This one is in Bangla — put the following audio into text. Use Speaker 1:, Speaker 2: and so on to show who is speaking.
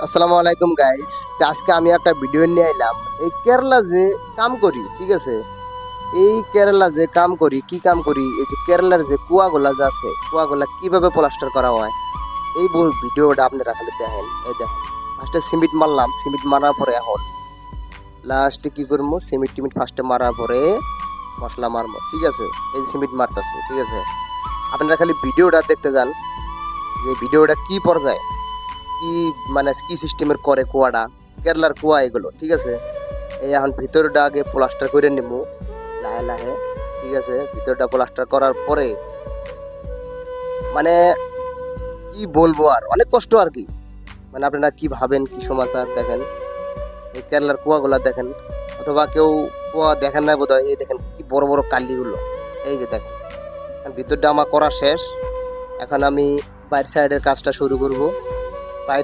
Speaker 1: আসসালামু আলাইকুম গাইস। আজকে আমি একটা ভিডিও নিয়ে এলাম। এই কেরালা যে কাম করি, ঠিক আছে, এই কেরালা যে কাম করি, কি কাম করি, এই যে কেরালার যে কুয়াগুলা যে আছে, কুয়াগুলা কিভাবে প্লাস্টার করা হয়, এই ভিডিওটা আপনারা খালি দেখেন। এই দেখেন, ফার্স্টে সিমেন্ট মারলাম, সিমেন্ট মারার পরে এখন লাস্টে কি করবো, সিমেন্ট টিমেন্ট ফার্স্টে মারার পরে মশলা মারবো, ঠিক আছে। এই যে সিমেন্ট মারতেছে, ঠিক আছে। আপনারা খালি ভিডিওটা দেখতে যান যে ভিডিওটা কি পর্যায়ে, কি মানে কি সিস্টেমের করে কুয়াটা, কেরলার কুয়া এগুলো, ঠিক আছে। এই এখন ভিতরটা আগে প্লাস্টার করে নিব লাহে লাহে, ঠিক আছে। ভিতরটা প্লাস্টার করার পরে মানে কি বলবো, আর অনেক কষ্ট আর কি। মানে আপনারা কি ভাবেন, কি সমাচার দেখেন, এই কেরলার কুয়াগুলা দেখেন, অথবা কেউ কুয়া দেখেন না বোধ হয়। এই দেখেন কি বড় বড় কালিগুলো, এই যে দেখেন। এখন ভিতরটা আমার করা শেষ, এখন আমি বাইরের সাইডের কাজটা শুরু করব।